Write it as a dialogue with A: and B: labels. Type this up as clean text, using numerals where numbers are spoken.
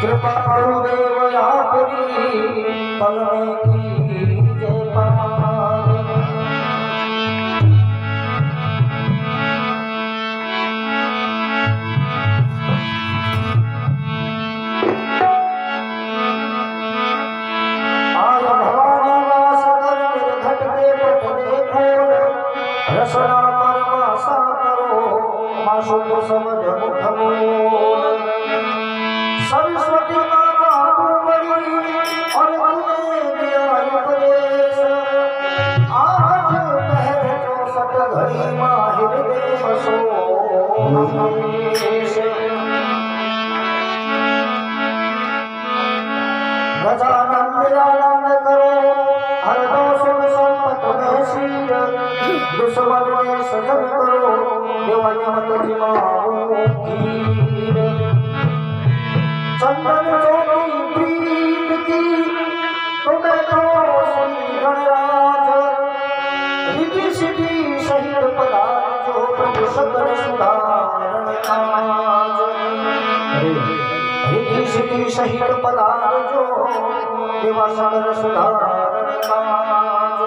A: कृपा गुरुदेव आपकी पल में कीजिए पार। आज भवानी वास कर निर्घट के पट देखो, रसना पर वासा करो, माँ शुद्ध समझ मुख मोल। सरस्वती माता तू बड़ी और तूने दिया उपदेश, आठ पहर 64 घड़ी माँ हृदय बसो हमेश। गजानन आनंद करो, हर दो सुख संपत में शीर, दुश्मन ने सजन करो, देवन मत जिमाओ खीर। चंदन चौकी प्रीत की तुम्हें तो श्री गणराज, रिद्धि सिद्धि सहित पधार जो प्रभु सकल सुधारण काज। रिद्धि सिद्धि सहित पधार जो देवा सकल सुधारण काज।